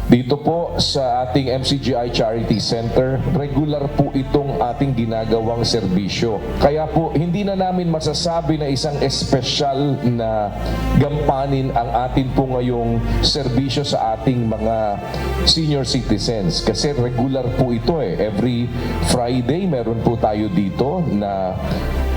Dito po sa ating MCGI Charity Center, regular po itong ating ginagawang serbisyo. Kaya po hindi na namin masasabi na isang espesyal na gampanin ang atin po ngayong serbisyo sa ating mga senior citizens. Kasi regular po ito Every Friday meron po tayo dito na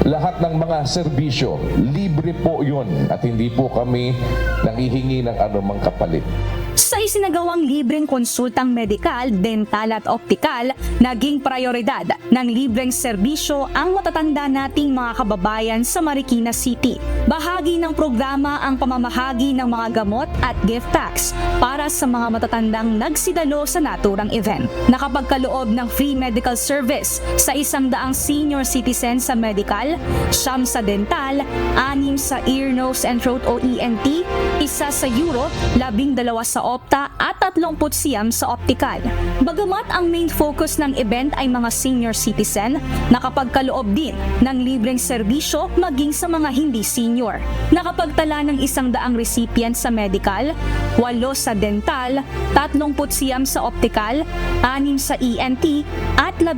lahat ng mga serbisyo, libre po yun at hindi po kami nanghihingi ng anumang kapalit. Sa isinagawang libreng konsultang medikal, dental at optikal, naging prioridad ng libreng serbisyo ang matatanda nating mga kababayan sa Marikina City. Bahagi ng programa ang pamamahagi ng mga gamot at gift packs para sa mga matatandang nagsidalo sa naturang event. Nakapagkaloob ng free medical service sa 100 senior citizens sa medical, 9 sa dental, 6 sa ear, nose and throat o ENT, 1 sa Euro, 12 sa Opta at 30 sa optikal. Bagamat ang main focus ng event ay mga senior citizen, nakapagkaloob din ng libreng serbisyo maging sa mga hindi senior. Nakapagtala ng 100 recipient sa medical, 8 sa dental, 30 sa optikal, 6 sa ENT at 15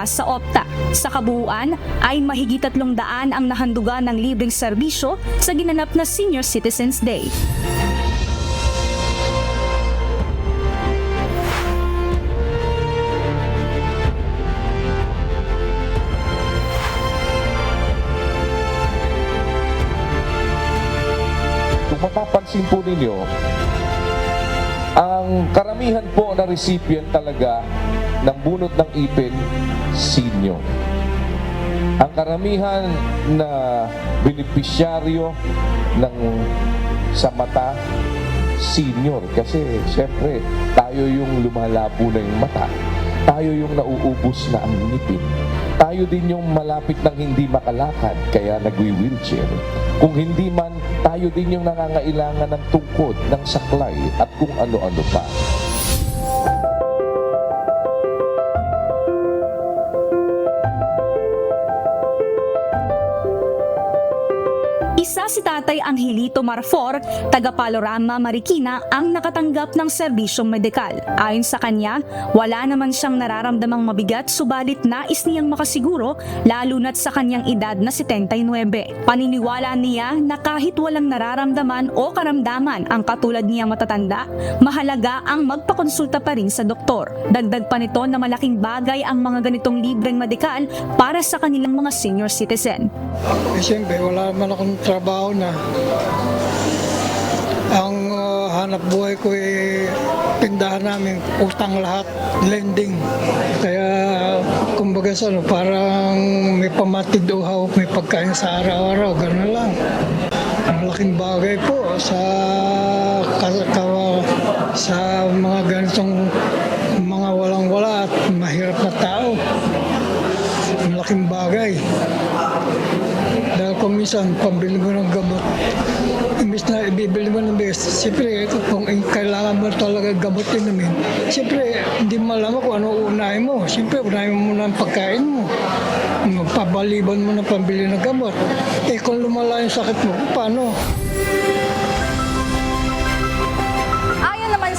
sa Opta. Sa kabuuan ay mahigit 300 ang nahandugan ng libreng serbisyo sa ginanap na Senior Citizens Day. Kung mapapansin po ninyo, ang karamihan po na recipient talaga ng bunot ng ipin, senior. Ang karamihan na benepisyaryo ng sa mata, senior. Kasi siyempre, tayo yung lumalabo na yung mata. Tayo yung nauubos na ang ngipin. Tayo din yung malapit ng hindi makalakad, kaya nagwi-wheelchair. Kung hindi man, tayo din yung nangangailangan ng tungkod, ng saklay, at kung ano-ano pa. Isa si Tatay Angelito Marfor, taga Palorama, Marikina, ang nakatanggap ng serbisyong medikal. Ayon sa kanya, wala naman siyang nararamdamang mabigat subalit nais niyang makasiguro lalo na't sa kanyang edad na 79. Paniniwala niya na kahit walang nararamdaman o karamdaman ang katulad niyang matatanda, mahalaga ang magpakonsulta pa rin sa doktor. Dagdag pa nito na malaking bagay ang mga ganitong libreng medikal para sa kanilang mga senior citizen. Siyempre, wala naman akong trabaho na. Ang hanap buhay ko tindahan namin, utang lahat, lending. Kaya, kumbaga parang may pamatid uhaw, may pagkain sa araw-araw, gano'n lang. Malaking bagay po sa mga ganitong mga walang-wala at mahirap na tao. Malaking bagay. Dahil kung minsan, pambili mo ng gamot, imbis na ibibili mo ng best, siyempre, kung kailangan mo talaga gamot inumin, siyempre, hindi mo alam kung ano unahin mo. Siyempre, unahin mo muna ang pagkain mo. Pabaliban mo ng pambili ng gamot. Kung lumala yung sakit mo, paano?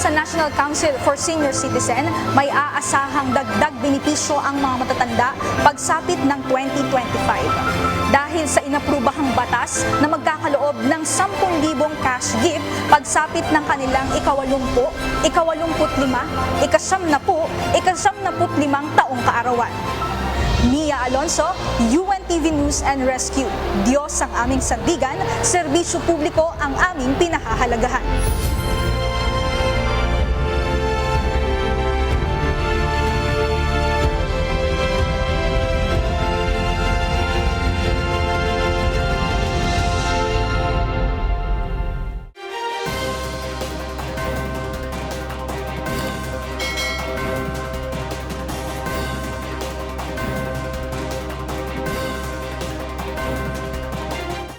Sa National Council for Senior Citizen, may aasahang dagdag benepisyo ang mga matatanda pagsapit ng 2025. Dahil sa inaprubahang batas na magkakaloob ng 10,000 cash gift pagsapit ng kanilang ika-80, ika-85, ika-75 taong kaarawan. Mia Alonso, UNTV News and Rescue. Diyos ang aming sandigan, serbisyo publiko ang aming pinahahalagahan.